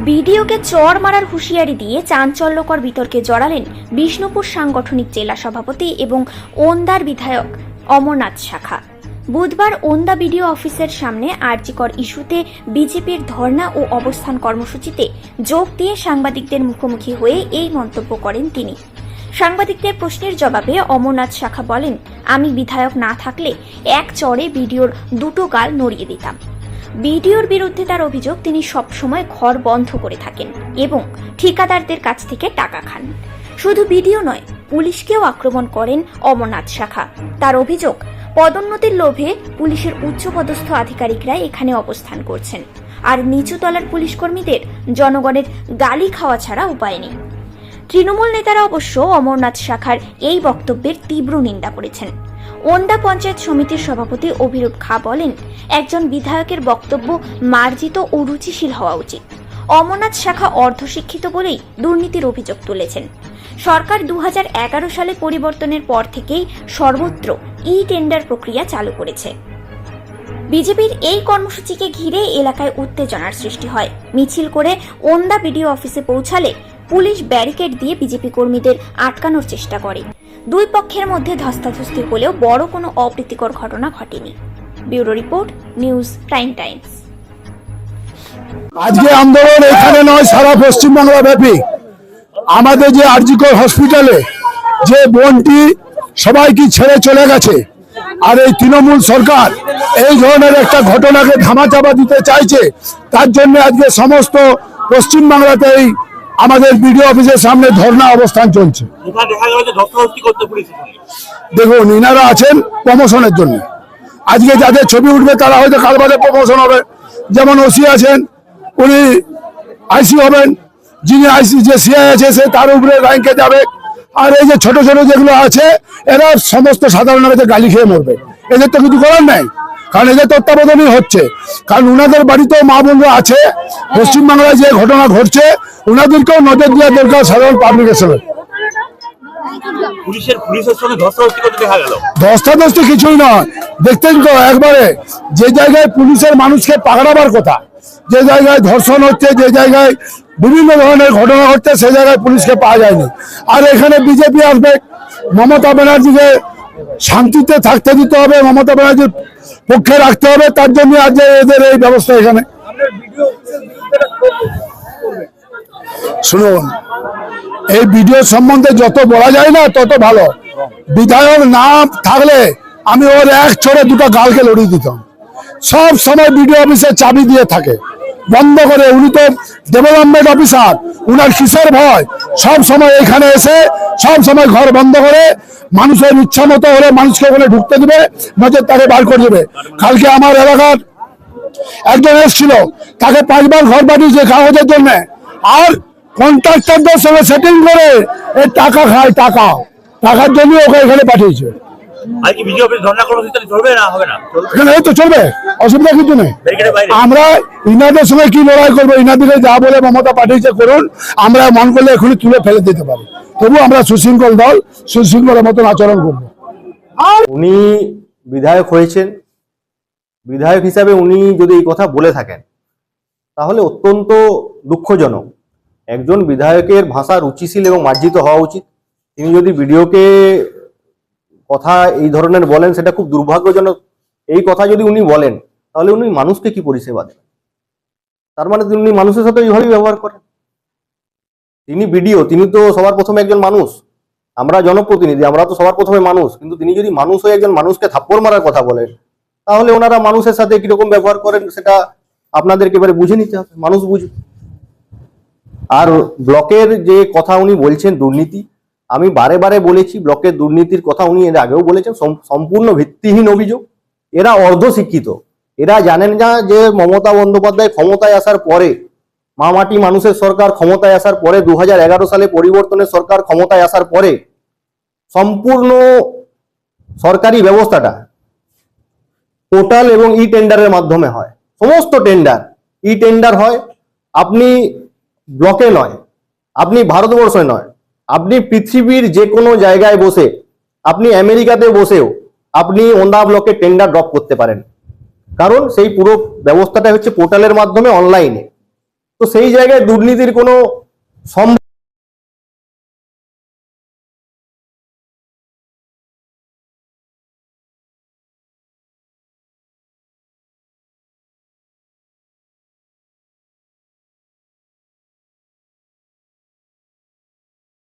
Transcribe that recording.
ভিডিওকে চড় মারার হুঁশিয়ারি দিয়ে চাঞ্চল্যকর বিতর্কে জড়ালেন বিষ্ণুপুর সাংগঠনিক জেলা সভাপতি এবং ওন্দার বিধায়ক অমরনাথ শাখা। বুধবার ওন্দা বিডিও অফিসের সামনে আরজিকর ইস্যুতে বিজেপির ধর্ণা ও অবস্থান কর্মসূচিতে যোগ দিয়ে সাংবাদিকদের মুখোমুখি হয়ে এই মন্তব্য করেন তিনি। সাংবাদিকদের প্রশ্নের জবাবে অমরনাথ শাখা বলেন, আমি বিধায়ক না থাকলে এক চড়ে বিডিওর দুটো গাল নড়িয়ে দিতাম। বিডিওর বিরুদ্ধে তার অভিযোগ, তিনি সবসময় ঘর বন্ধ করে থাকেন এবং ঠিকাদারদের কাছ থেকে টাকা খান। শুধু বিডিও নয়, পুলিশকেও আক্রমণ করেন অমরনাথ শাখা। তার অভিযোগ, পদোন্নতির লোভে পুলিশের উচ্চপদস্থ আধিকারিকরা এখানে অবস্থান করছেন, আর নিচুতলার পুলিশ কর্মীদের জনগণের গালি খাওয়া ছাড়া উপায় নেই। তৃণমূল নেতারা অবশ্য অমরনাথ শাখার এই বক্তব্যের তীব্র নিন্দা করেছেন। ওন্দা পঞ্চায়েত সমিতির সভাপতি অভিরূপ খা বলেন, একজন বিধায়কের বক্তব্য মার্জিত ও রুচিশীল হওয়া উচিত। অমরনাথ শাখা অর্ধশিক্ষিত বলেই দুর্নীতির অভিযোগ তুলেছেন। সরকার 2011 সালে পরিবর্তনের পর থেকেই সর্বত্র টেন্ডার প্রক্রিয়া চালু করেছে। বিজেপির এই কর্মসূচিকে ঘিরে এলাকায় উত্তেজনার সৃষ্টি হয়। মিছিল করে ওন্দা বিডিও অফিসে পৌঁছালে পুলিশ ব্যারিকেড দিয়ে বিজেপি কর্মীদের আটকানোর চেষ্টা করে। দুই পক্ষের মধ্যে ধস্তাধস্তি হলেও বড় কোনো অপ্রীতিকর ঘটনা ঘটেনি। Bureau report, news prime Times. আজকে আন্দোলন এখানে নয়, সারা পশ্চিমবাংলা ব্যাপী। আমাদের যে আরজিকর হসপিটালে যে বোনটি সবাইকে ছেড়ে চলে গেছে, আর এই তৃণমূল সরকার এই ধরনের একটা ঘটনাকে ধামাচাপা দিতে চাইছে, তার জন্য আজকে সমস্ত পশ্চিমবাংলাতে এই আমাদের বিডিও অফিসের সামনে ধর্ণা অবস্থান চলছে। দেখুন, ইনারা আছেন প্রমোশনের জন্য। আজকে যাদের ছবি উঠবে তারা হয়তো কাল বাদে প্রমোশন হবে। যেমন ওসি আছেন, উনি আইসি হবেন, যিনি আইসি যে সিআই আছে সে তার উপরে র্যাঙ্কে যাবে। আর এই যে ছোট ছোট যেগুলো আছে এরা সমস্ত সাধারণ গালি খেয়ে মরবে। এদের তো কিছু করার নাই, কারণ এদের তত্ত্বাবধানই হচ্ছে। কারণ উনাদের বাড়িতেও মা বোনরা আছে। পশ্চিমবাংলায় যে ঘটনা ঘটছে উনাদেরকেও নজর দেওয়া দরকার সাধারণ পাবলিকেশনের। ধস্তাধস্তি কিছুই নয়, দেখতেন তো একবারে যে জায়গায় পুলিশের মানুষকে পাকড়াবার কথা, যে জায়গায় ধর্ষণ হচ্ছে, যে জায়গায় বিভিন্ন ধরনের ঘটনা হচ্ছে, সে জায়গায় পুলিশকে পাওয়া যায়নি। আর এখানে বিজেপি আসবে, মমতা ব্যানার্জিকে শান্তিতে থাকতে দিতে হবে, মমতা ব্যানার্জির পক্ষে রাখতে হবে, তার জন্য আজ এদের এই ব্যবস্থা। এখানে শুনুন, এই ভিডিও সম্বন্ধে যত বলা যায় না তত ভালো। বিধায়ক না থাকলে আমি ওর এক চড়ে দুটো গালকে লড়িয়ে দিতাম। সব সময় ভিডিও অফিসে চাবি দিয়ে থাকে বন্ধ করে। উনি তো ডেভেলপমেন্ট অফিসার, উনার কিসের ভয়? সব সময় এখানে এসে সব সময় ঘর বন্ধ করে মানুষের ইচ্ছা মতো হলে মানুষকে ওখানে ঢুকতে দিবে, নজর তাকে বার করে দেবে। কালকে আমার এলাকার একজন এসেছিল, তাকে 5 বার ঘর পাঠিয়েছে কাগজের জন্য, আর কন্ট্রাক্টরদের সঙ্গে সেটিং করে এই টাকা খায়, টাকার জন্য ওকে এখানে পাঠিয়েছে। চলবে, অসুবিধা কিছু নেই। আমরা ইনাদের সঙ্গে কি লড়াই করবো? ইনাদিকে যা বলে মমতা পাঠিয়েছে করুন, আমরা মন করলে এখনই তুলে ফেলে দিতে পারি। তবু আমরা সুশৃঙ্খল দল, সুশৃঙ্খলের মতন আচরণ করবো। উনি বিধায়ক হয়েছেন, বিধায়ক হিসাবে উনি যদি এই কথা বলে থাকেন তাহলে অত্যন্ত দুঃখজনক। একজন বিধায়কের ভাষা রুচিশীল এবং মার্জিত হওয়া উচিত। তিনি যদি ভিডিওকে কথা এই ধরনের বলেন সেটা খুব দুর্ভাগ্যজনক। এই কথা যদি উনি বলেন তাহলে উনি মানুষকে কি পরিষেবা দেন? তার মানে উনি মানুষের সাথে এইভাবেই ব্যবহার করেন। তিনি ভিডিও, তিনি তো সবার প্রথমে একজন মানুষ। আমরা জনপ্রতিনিধি, আমরা তো সবার প্রথমে মানুষ। কিন্তু তিনি যদি মানুষ হয়ে একজন মানুষকে থাপ্পড় মারার কথা বলেন তাহলে ওনারা মানুষের সাথে কিরকম ব্যবহার করেন সেটা আপনাদেরকে এবারে বুঝে নিতে হবে, মানুষ বুঝবে। আর ব্লকের যে কথা উনি বলছেন দুর্নীতি, আমি বারে বারে বলেছি ব্লকের দুর্নীতির কথা উনি এর আগেও বলেছেন, সম্পূর্ণ ভিত্তিহীন অভিযোগ। এরা অর্ধশিক্ষিত, এরা জানেন না যে মমতা বন্দ্যোপাধ্যায় ক্ষমতায় আসার পরে, মামাটি মানুষের সরকার ক্ষমতায় আসার পরে, 2011 সালে পরিবর্তনের সরকার ক্ষমতায় আসার পরে সম্পূর্ণ সরকারি ব্যবস্থাটা পোর্টাল এবং টেন্ডারের মাধ্যমে হয়। সমস্ত টেন্ডার টেন্ডার হয়। আপনি ব্লকে নয়, আপনি ভারতবর্ষে নয়, আপনি পৃথিবীর যে কোনো জায়গায় বসে, আপনি আমেরিকাতে বসেও আপনি ওন্দা ব্লকে টেন্ডার ড্রপ করতে পারেন, কারণ সেই পুরো ব্যবস্থাটা হচ্ছে পোর্টালের মাধ্যমে অনলাইনে। তো সেই জায়গায় দুর্নীতির কোনো সম্ভব